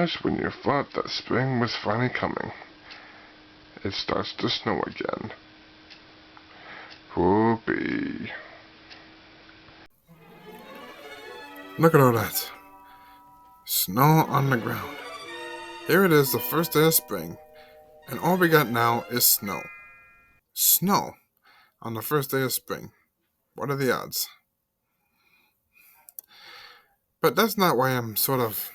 Just when you thought that spring was finally coming, it starts to snow again. Whoopee. Look at all that. Snow on the ground. Here it is, the first day of spring, and all we got now is snow. Snow on the first day of spring. What are the odds? But that's not why I'm sort of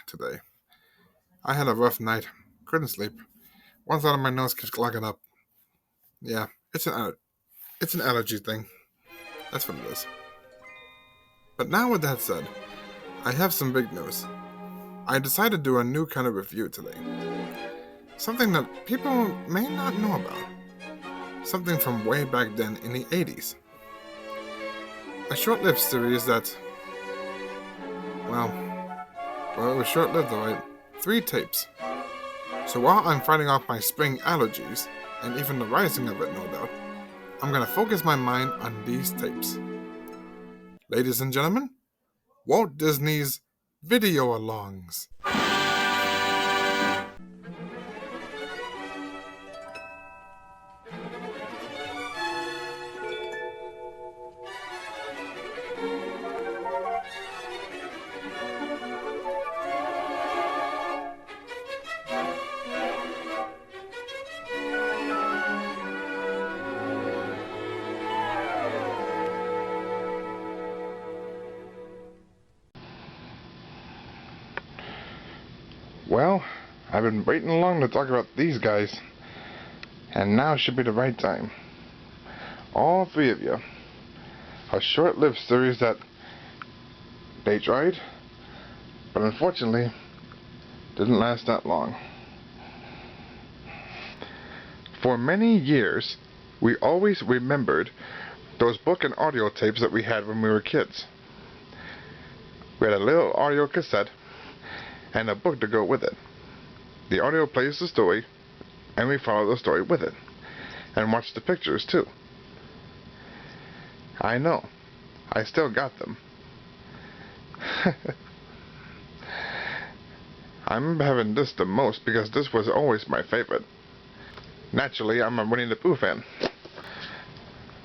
today. I had a rough night. Couldn't sleep. One side of my nose keeps clogging up. Yeah, it's an allergy thing. That's what it is. But now with that said, I have some big news. I decided to do a new kind of review today. Something that people may not know about. Something from way back then in the 80s. A short-lived series that, well, it was short-lived, alright. 3 tapes. So while I'm fighting off my spring allergies, and even the rising of it, no doubt, I'm gonna focus my mind on these tapes. Ladies and gentlemen, Walt Disney's video-alongs. Well, I've been waiting long to talk about these guys, and now should be the right time. All 3 of you. A short-lived series that they tried, but unfortunately didn't last that long. For many years, we always remembered those book and audio tapes that we had when we were kids. We had a little audio cassette and a book to go with it. The audio plays the story, and we follow the story with it, and watch the pictures too. I know, I still got them. I remember having this the most because this was always my favorite. Naturally, I'm a Winnie the Pooh fan.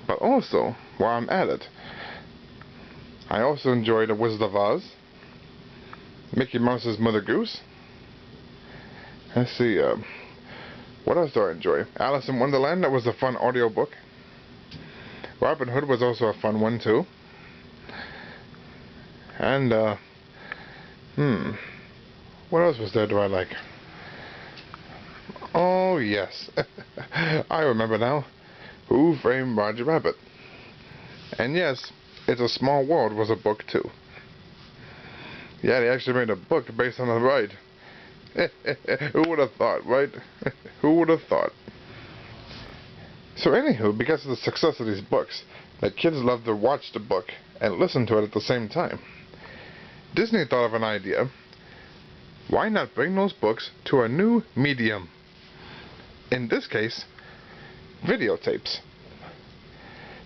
But also, while I'm at it, I also enjoy The Wizard of Oz, Mickey Mouse's Mother Goose. Let's see, what else do I enjoy? Alice in Wonderland, that was a fun audiobook. Robin Hood was also a fun one too. And, what else was there do I like? Oh, yes. I remember now. Who Framed Roger Rabbit? And yes, It's a Small World was a book too. Yeah, they actually made a book based on the ride. Who would have thought, right? Who would have thought? So anywho, because of the success of these books, that kids love to watch the book and listen to it at the same time, Disney thought of an idea. Why not bring those books to a new medium? In this case, videotapes.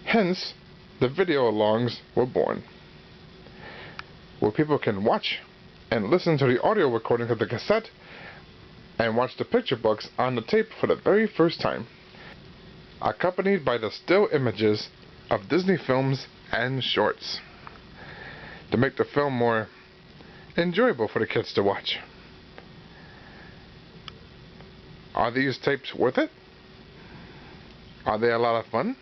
Hence, the video-alongs were born, where people can watch and listen to the audio recording of the cassette and watch the picture books on the tape for the very first time, accompanied by the still images of Disney films and shorts, to make the film more enjoyable for the kids to watch. Are these tapes worth it? Are they a lot of fun?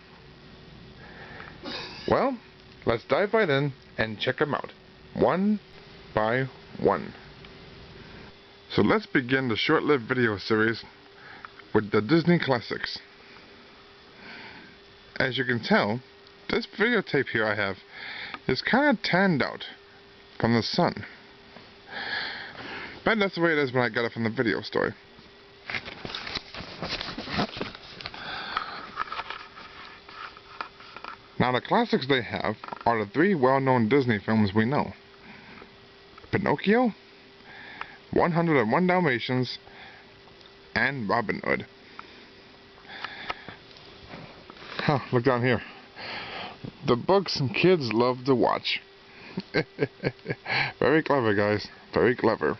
Well, let's dive right in and check them out, one by one. So let's begin the short-lived video series with the Disney classics. As you can tell, this videotape here I have is kind of tanned out from the sun. But that's the way it is when I got it from the video store. Now the classics they have are the 3 well-known Disney films we know: Pinocchio, 101 Dalmatians, and Robin Hood. Huh, look down here. The books kids love to watch. Very clever, guys. Very clever.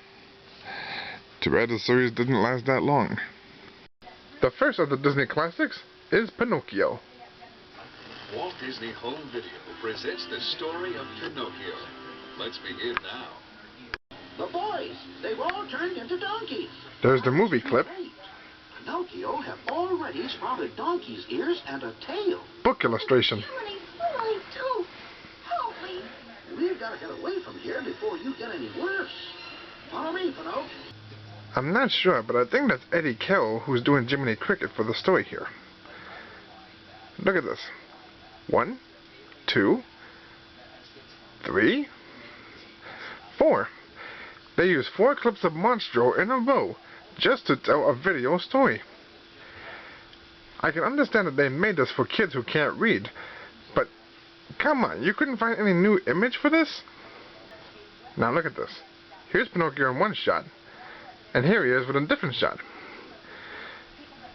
Too bad the series didn't last that long. The first of the Disney classics is Pinocchio. Walt Disney Home Video presents the story of Pinocchio. Let's begin now. The boys, they've all turned into donkeys. There's the movie clip. Pinocchio have already sprouted donkey's ears and a tail. Book illustration. Really do. Help me. We've got to get away from here before you get any worse. Follow me, Pinocchio. I'm not sure, but I think that's Eddie Carroll who's doing Jiminy Cricket for the story here. Look at this. 1, 2, 3, 4. They use 4 clips of Monstro in a row just to tell a video story. I can understand that they made this for kids who can't read, but come on, you couldn't find any new image for this? Now look at this. Here's Pinocchio in one shot, and here he is with a different shot.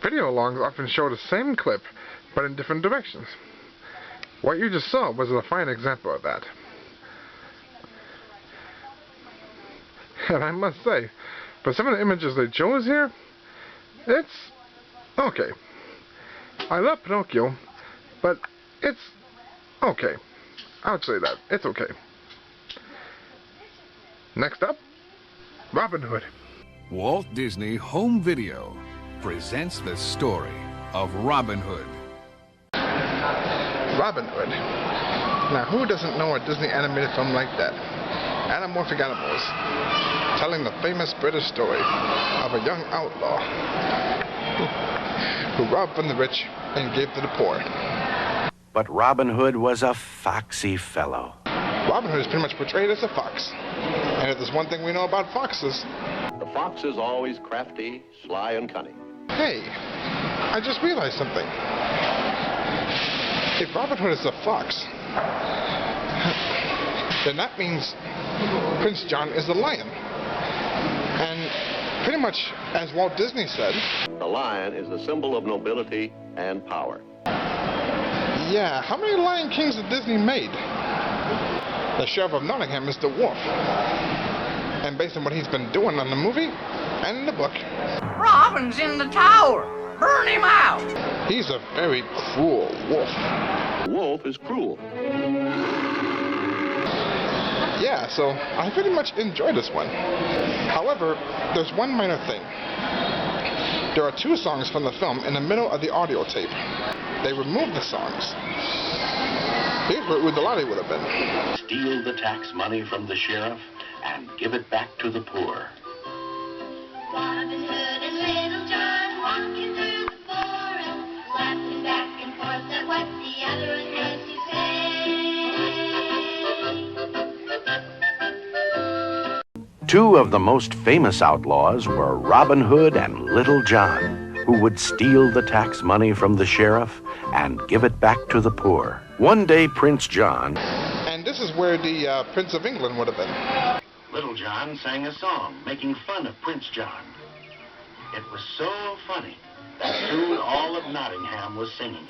Video logs often show the same clip, but in different directions. What you just saw was a fine example of that. And I must say, for some of the images they chose here, it's okay. I love Pinocchio, but it's okay. I would say that. It's okay. Next up, Robin Hood. Walt Disney Home Video presents the story of Robin Hood. Robin Hood. Now, who doesn't know a Disney animated film like that? Anamorphic animals, telling the famous British story of a young outlaw who robbed from the rich and gave to the poor. But Robin Hood was a foxy fellow. Robin Hood is pretty much portrayed as a fox. And if there's one thing we know about foxes... The fox is always crafty, sly, and cunning. Hey, I just realized something. If Robin Hood is a fox, then that means Prince John is a lion. And pretty much, as Walt Disney said... The lion is the symbol of nobility and power. Yeah, how many Lion Kings have Disney made? The Sheriff of Nottingham is the wolf. And based on what he's been doing on the movie and in the book... Robin's in the tower! Burn him out! He's a very cruel wolf. Wolf is cruel. Yeah, so I pretty much enjoyed this one. However, there's one minor thing. There are 2 songs from the film in the middle of the audio tape. They removed the songs. Here's where Udalati would have been. Steal the tax money from the sheriff and give it back to the poor. Robin Hood and Little John walking through the forest, laughing back and forth at what the other one had to say. 2 of the most famous outlaws were Robin Hood and Little John, who would steal the tax money from the sheriff and give it back to the poor. One day, Prince John... And this is where the Prince of England would have been. Little John sang a song making fun of Prince John. It was so funny that soon all of Nottingham was singing.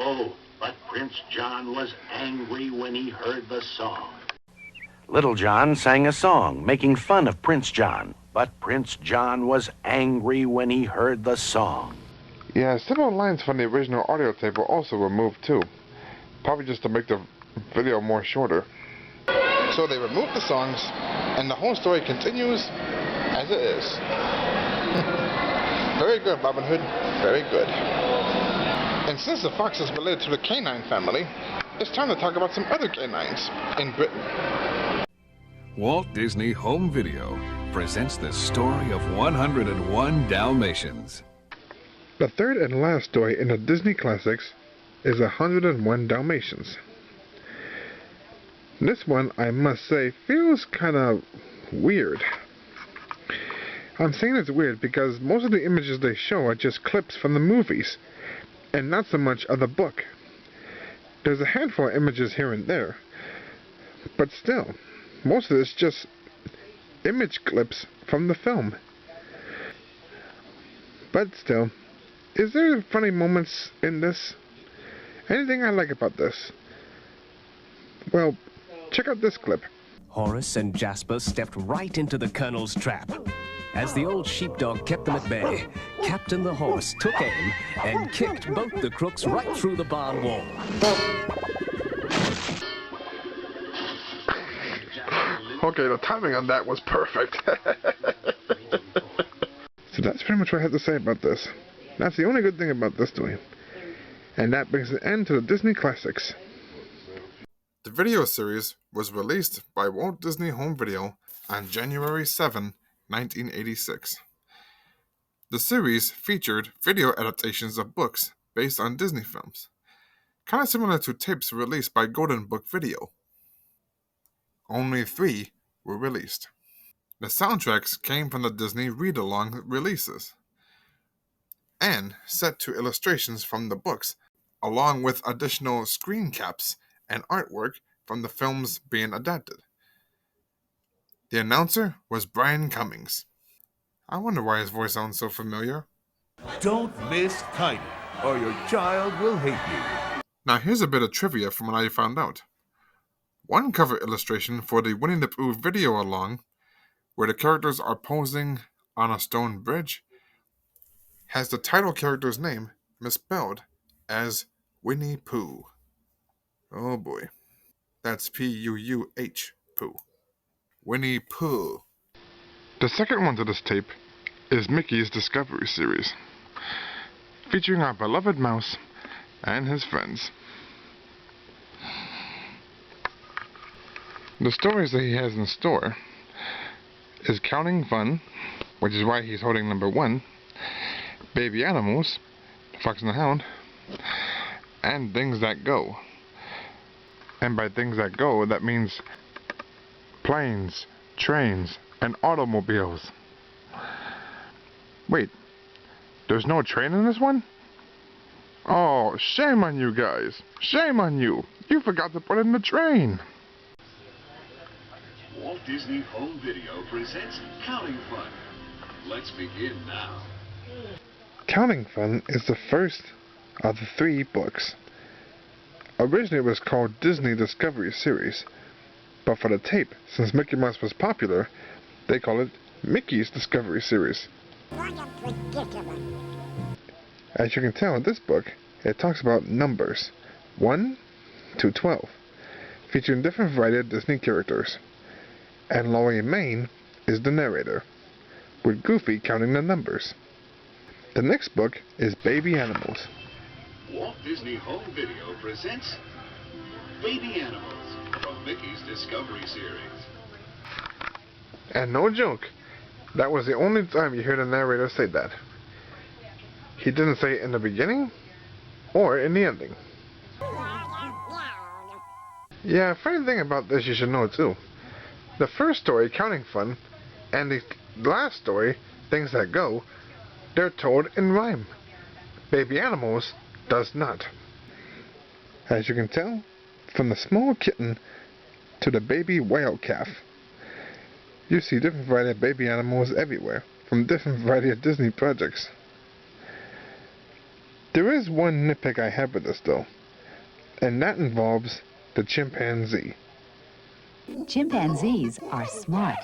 Oh, but Prince John was angry when he heard the song. Little John sang a song making fun of Prince John, but Prince John was angry when he heard the song. Yeah, several lines from the original audio tape were also removed too. Probably just to make the video more shorter. So they removed the songs, and the whole story continues as it is. Very good, Robin Hood. Very good. And since the fox is related to the canine family, it's time to talk about some other canines in Britain. Walt Disney Home Video presents the story of 101 Dalmatians. The third and last story in the Disney classics is 101 Dalmatians. This one, I must say, feels kind of weird. I'm saying it's weird because most of the images they show are just clips from the movies, and not so much of the book. There's a handful of images here and there, But still, most of it's just image clips from the film. But still, is there funny moments in this? Anything I like about this? Well, check out this clip. Horace and Jasper stepped right into the Colonel's trap. As the old sheepdog kept them at bay, Captain the Horse took aim and kicked both the crooks right through the barn wall. Okay, the timing on that was perfect. So that's pretty much what I have to say about this. That's the only good thing about this story. And that brings an end to the Disney Classics. The video series was released by Walt Disney Home Video on January 7, 1986. The series featured video adaptations of books based on Disney films, kind of similar to tapes released by Golden Book Video. Only 3 were released. The soundtracks came from the Disney read-along releases and set to illustrations from the books, along with additional screen caps and artwork from the films being adapted. The announcer was Brian Cummings. I wonder why his voice sounds so familiar. Don't miss Tiny, or your child will hate you. Now here's a bit of trivia from what I found out. One cover illustration for the Winnie the Pooh video along, where the characters are posing on a stone bridge, has the title character's name misspelled as Winnie Pooh. Oh boy. That's P-U-U-H, Pooh. Winnie Pooh. The second one to this tape is Mickey's Discovery Series, featuring our beloved mouse and his friends. The stories that he has in store is Counting Fun, which is why he's holding number 1, Baby Animals, Fox and the Hound, and Things That Go. And by Things That Go, that means planes, trains, and automobiles. Wait, there's no train in this one? Oh, shame on you guys. Shame on you. You forgot to put in the train. Walt Disney Home Video presents Counting Fun. Let's begin now. Counting Fun is the first of the 3 books. Originally it was called Disney Discovery Series, but for the tape, since Mickey Mouse was popular, they call it Mickey's Discovery Series. As you can tell in this book, it talks about numbers 1 to 12, featuring different variety of Disney characters. And Laurie Main is the narrator, with Goofy counting the numbers. The next book is Baby Animals. Walt Disney Home Video presents Baby Animals from Mickey's Discovery Series. And no joke, that was the only time you hear the narrator say that. He didn't say it in the beginning or in the ending. Yeah, funny thing about this you should know too. The first story, Counting Fun, and the last story, Things That Go, they're told in rhyme. Baby Animals does not. As you can tell, from the small kitten to the baby whale calf, you see different variety of baby animals everywhere, from different variety of Disney projects. There is one nitpick I have with this though, and that involves the chimpanzee. Chimpanzees are smart.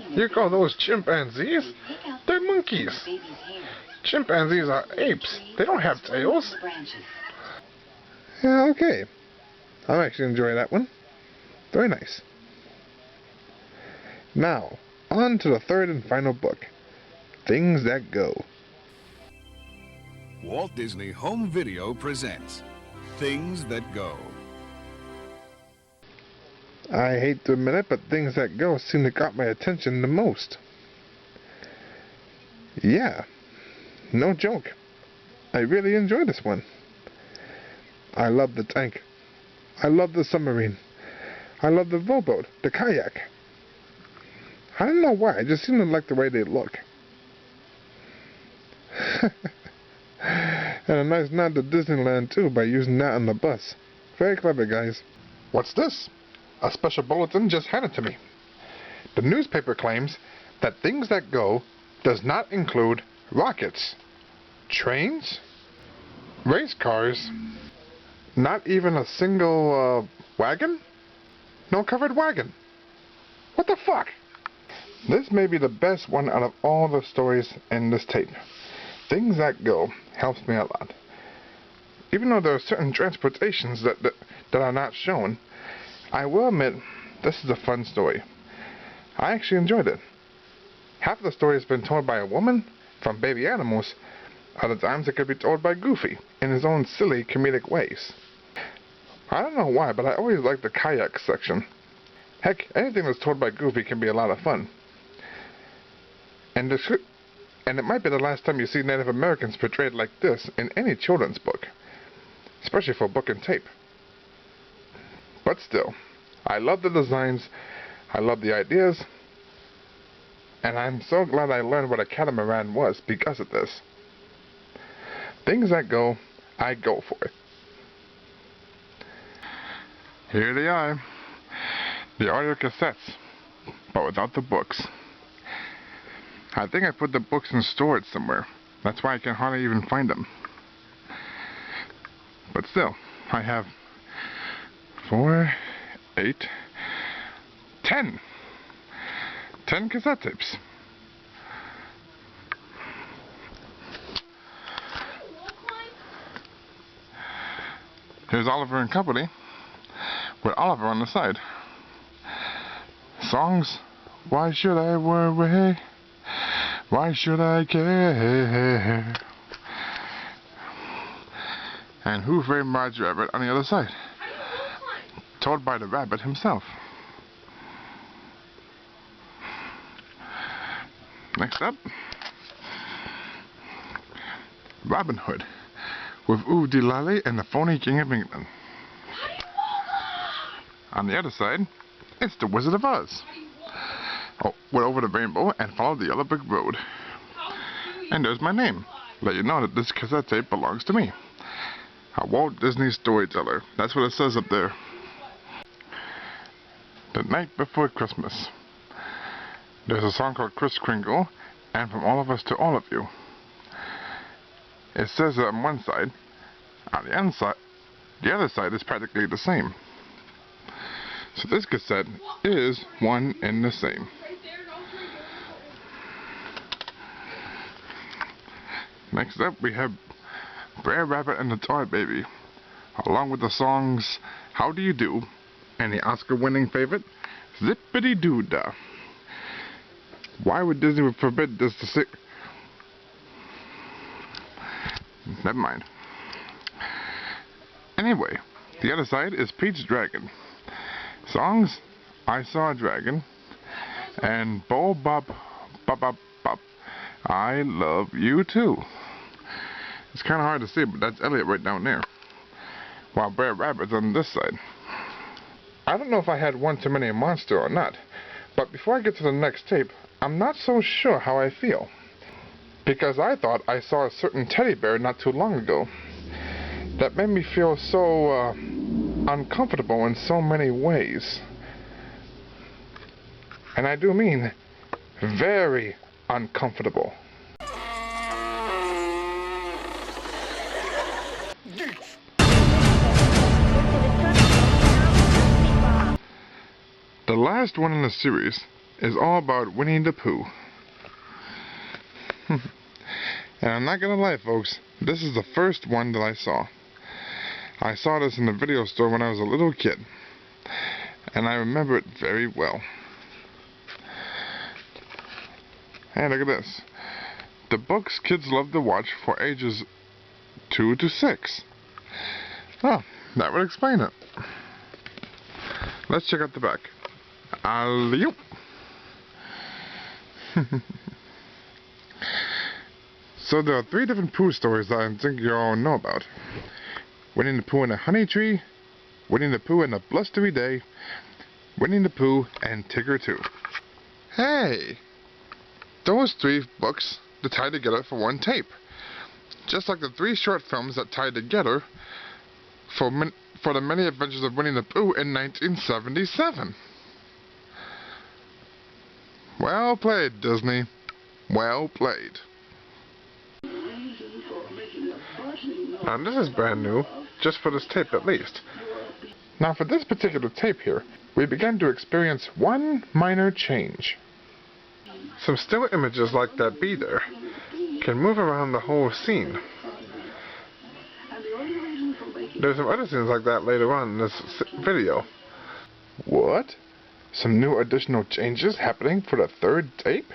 You call those chimpanzees? They're monkeys. Chimpanzees are apes. They don't have tails. Yeah, okay. I'll actually enjoy that one. Very nice. Now, on to the third and final book, Things That Go. Walt Disney Home Video presents Things That Go. I hate to admit it, but Things That Go seem to got my attention the most. Yeah, no joke. I really enjoyed this one. I love the tank. I love the submarine. I love the rowboat, the kayak. I don't know why, I just seem to like the way they look. And a nice nod to Disneyland too by using that on the bus. Very clever, guys. What's this? A special bulletin just handed to me. The newspaper claims that Things That Go does not include rockets, trains, race cars, not even a single wagon? No covered wagon. What the fuck? This may be the best one out of all the stories in this tape. Things That Go helps me a lot. Even though there are certain transportations that are not shown, I will admit this is a fun story. I actually enjoyed it. Half of the story has been told by a woman from Baby Animals. Other times it could be told by Goofy in his own silly comedic ways. I don't know why, but I always like the kayak section. Heck, anything that's told by Goofy can be a lot of fun. And it might be the last time you see Native Americans portrayed like this in any children's book, especially for book and tape. But still, I love the designs, I love the ideas, and I'm so glad I learned what a catamaran was because of this. Things That Go, I go for it. Here they are, the audio cassettes, but without the books. I think I put the books in storage somewhere. That's why I can hardly even find them. But still, I have 4, 8, 10 cassette tapes. Here's Oliver and Company with Oliver on the side. Songs, Why Should I Worry? Why should I care? And Who Framed Roger Rabbit on the other side, told by the rabbit himself. Next up, Robin Hood with Ooh Dee Lally and the Phony King of England. On the other side, it's The Wizard of Oz. Went over the rainbow and followed the yellow brick road. And there's my name. Let you know that this cassette tape belongs to me. A Walt Disney storyteller. That's what it says up there. The Night Before Christmas. There's a song called Kris Kringle and From All of Us to All of You. It says it on one side. On the other side is practically the same. So this cassette is one and the same. Next up we have Brer Rabbit and the Toy Baby, along with the songs How Do You Do and the Oscar-winning favorite Zippity-Doo-Dah. Why would Disney forbid this to sing? Never mind. Anyway, the other side is Pete's Dragon. Songs I Saw a Dragon and Bo Bop Bop Bop Bop, I Love You Too. It's kind of hard to see, but that's Elliot right down there, while Brer Rabbit's on this side. I don't know if I had one too many monster or not, but before I get to the next tape, I'm not so sure how I feel, because I thought I saw a certain teddy bear not too long ago that made me feel so uncomfortable in so many ways. And I do mean very uncomfortable. The last one in the series is all about Winnie the Pooh. And I'm not gonna lie, folks, this is the first one that I saw. I saw this in the video store when I was a little kid, and I remember it very well. Hey, look at this. The books kids love to watch for ages 2 to 6. Oh, that would explain it. Let's check out the back. Alley-oop. So there are 3 different Pooh stories that I think you all know about. Winnie the Pooh and the Honey Tree, Winnie the Pooh and the Blustery Day, Winnie the Pooh and Tigger Too. Hey! Those 3 books that tied together for one tape. Just like the 3 short films that tied together for for the many adventures of Winnie the Pooh in 1977. Well played, Disney. Well played. Now this is brand new, just for this tape at least. Now for this particular tape here, we began to experience one minor change. Some still images like that bee there can move around the whole scene. There's some other scenes like that later on in this video. What? Some new additional changes happening for the third tape?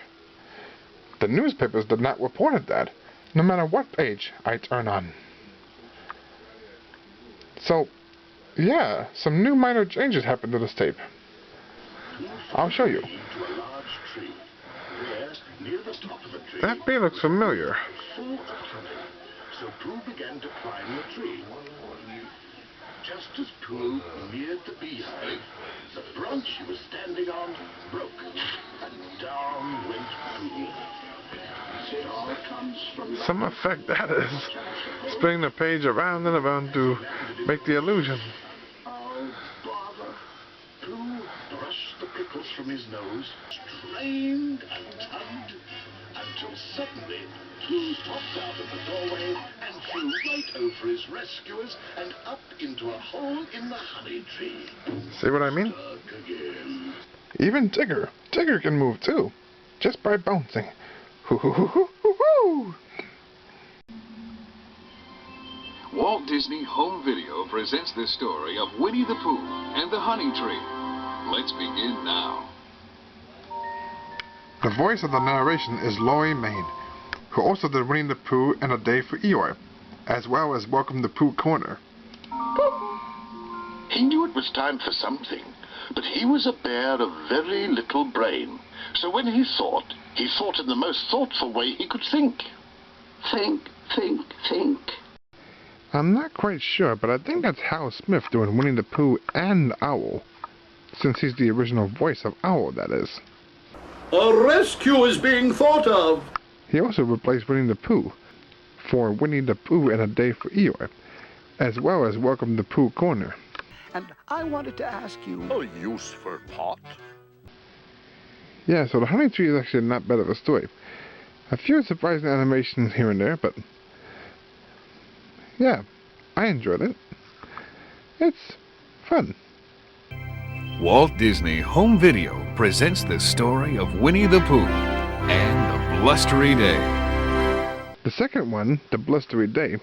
The newspapers did not report that, no matter what page I turn on. So, yeah, some new minor changes happened to this tape. I'll show you. That bee looks familiar. So Pooh began to climb the tree. Just as Pooh neared the beehive, the branch he was standing on broke, and down went Pooh. It all comes from Some effect that is. Spinning the page around and around to make the illusion. Oh, bother. Pooh brushed the pickles from his nose, strained and tugged, until suddenly Pooh popped out of the doorway and flew right over his rescuers and up into a hole in the honey tree. See what I mean? Stuck again. Even Tigger. Tigger can move too, just by bouncing. Hoo hoo hoo hoo hoo hoo! Walt Disney Home Video presents the story of Winnie the Pooh and the Honey Tree. Let's begin now. The voice of the narration is Laurie Main, who also did Winnie the Pooh and A Day for Eeyore, as well as Welcome to Pooh Corner. He knew it was time for something, but he was a bear of very little brain. So when he thought in the most thoughtful way he could think. Think, think, think. I'm not quite sure, but I think that's Hal Smith doing Winnie the Pooh and Owl, since he's the original voice of Owl, that is. A rescue is being thought of. He also replaced Winnie the Pooh for Winnie the Pooh and A Day for Eeyore, as well as Welcome to Pooh Corner. And I wanted to ask you... A useful pot? Yeah, so the Honey Tree is actually not bad of a story. A few surprising animations here and there, but yeah, I enjoyed it. It's fun. Walt Disney Home Video presents the story of Winnie the Pooh and the Blustery Day. The second one, The Blustery Day,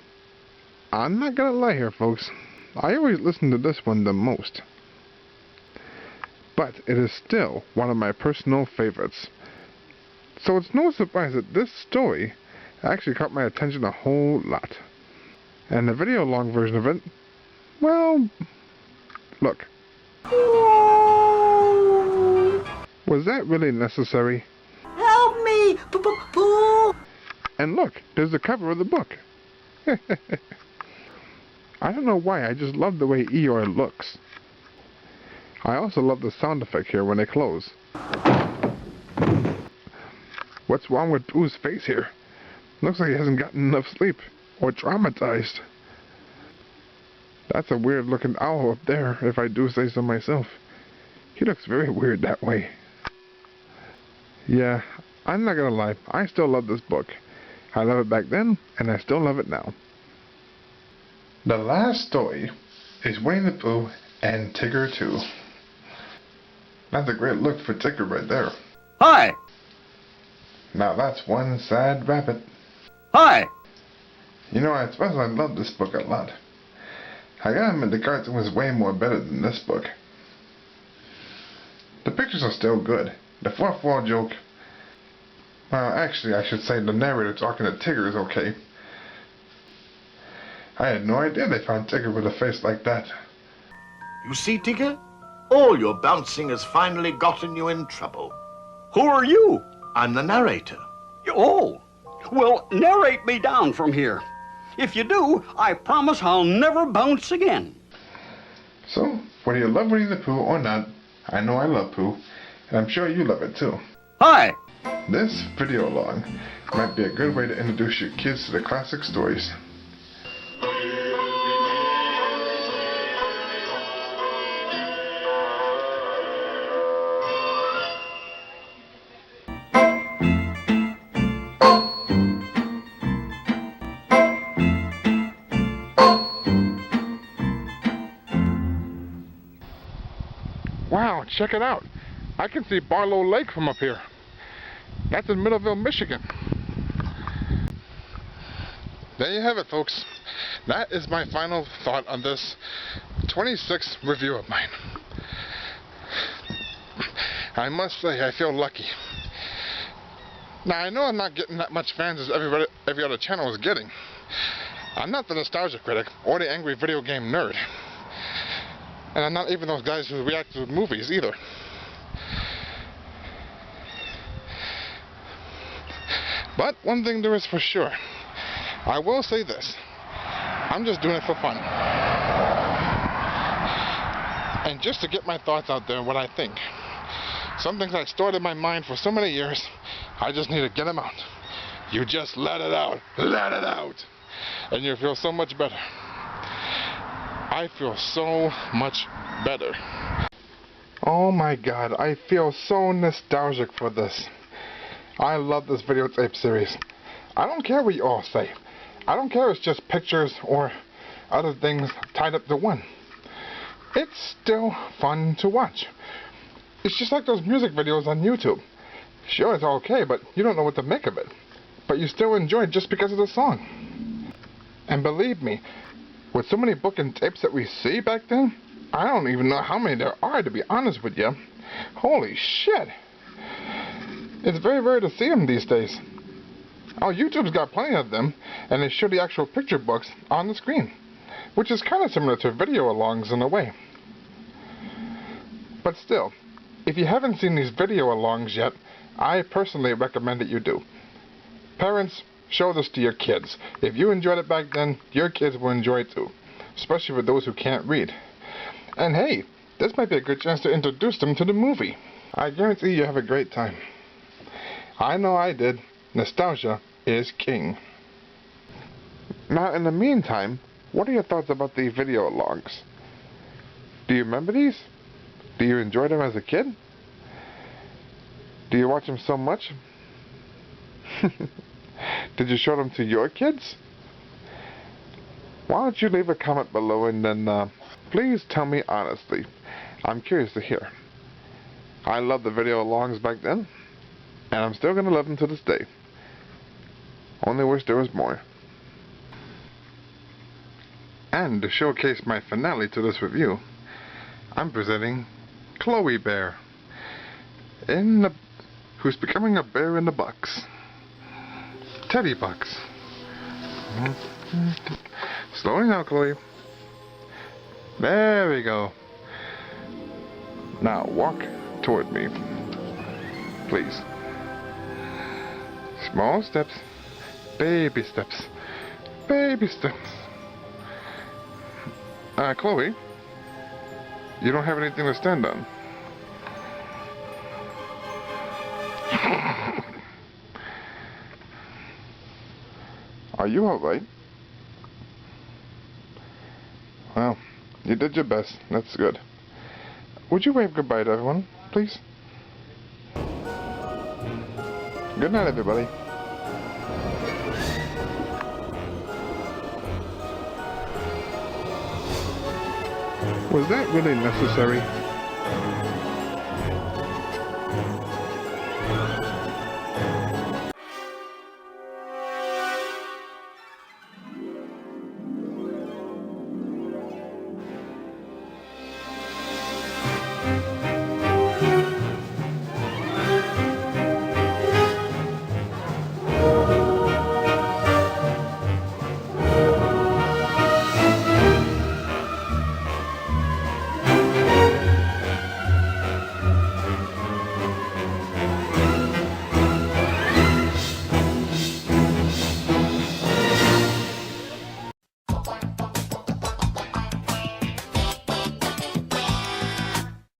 I'm not gonna lie here, folks. I always listen to this one the most. But it is still one of my personal favorites. So it's no surprise that this story actually caught my attention a whole lot. And the video long version of it, well, look. Was that really necessary? Help me! Pooh! And look, there's the cover of the book. I don't know why, I just love the way Eeyore looks. I also love the sound effect here when they close. What's wrong with Pooh's face here? Looks like he hasn't gotten enough sleep, or traumatized. That's a weird looking owl up there, if I do say so myself. He looks very weird that way. Yeah, I'm not gonna lie, I still love this book. I love it back then, and I still love it now. The last story is Winnie the Pooh and Tigger 2. That's a great look for Tigger right there. Hi! Now that's one sad rabbit. Hi! You know, I suppose I love this book a lot. I gotta admit the cartoon was way more better than this book. The pictures are still good. The fourth wall joke... Well, actually, I should say the narrator talking to Tigger is okay. I had no idea they found Tigger with a face like that. You see, Tigger? All your bouncing has finally gotten you in trouble. Who are you? I'm the narrator. Oh, well, narrate me down from here. If you do, I promise I'll never bounce again. So, whether you love Winnie the Pooh or not, I know I love Pooh, and I'm sure you love it too. Hi! This video log might be a good way to introduce your kids to the classic stories. Wow, check it out. I can see Barlow Lake from up here. That's in Middleville, Michigan. There you have it, folks. That is my final thought on this 26th review of mine. I must say, I feel lucky. Now, I know I'm not getting that much fans as every other channel is getting. I'm not the nostalgia critic or the angry video game nerd. And I'm not even those guys who react to movies either. But one thing there is for sure. I will say this. I'm just doing it for fun. And just to get my thoughts out there and what I think. Some things I stored in my mind for so many years, I just need to get them out. You just let it out. Let it out. And you feel so much better. I feel so much better. Oh my god, I feel so nostalgic for this. I love this videotape series. I don't care what you all say. I don't care if it's just pictures or other things tied up to one. It's still fun to watch. It's just like those music videos on YouTube. Sure, it's okay, but you don't know what to make of it. But you still enjoy it just because of the song. And believe me, with so many book and tapes that we see back then, I don't even know how many there are, to be honest with you. Holy shit. It's very rare to see them these days. Oh, YouTube's got plenty of them, and they show the actual picture books on the screen, which is kind of similar to video-alongs in a way. But still, if you haven't seen these video-alongs yet, I personally recommend that you do. Parents, show this to your kids. If you enjoyed it back then, your kids will enjoy it too, especially for those who can't read. And hey, this might be a good chance to introduce them to the movie. I guarantee you have a great time. I know I did. Nostalgia is king. Now, in the meantime, what are your thoughts about the video-logs? Do you remember these? Do you enjoy them as a kid? Do you watch them so much? Did you show them to your kids? Why don't you leave a comment below and then please tell me honestly. I'm curious to hear. I loved the video-logs back then, and I'm still going to love them to this day. Only wish there was more. And to showcase my finale to this review, I'm presenting Chloe Bear, who's becoming a bear in the box. Teddy box. Slowing down, Chloe. There we go. Now walk toward me, please. Small steps, baby steps, baby steps. Chloe, you don't have anything to stand on. Are you alright? Well, you did your best. That's good. Would you wave goodbye to everyone, please? Good night, everybody. Was that really necessary?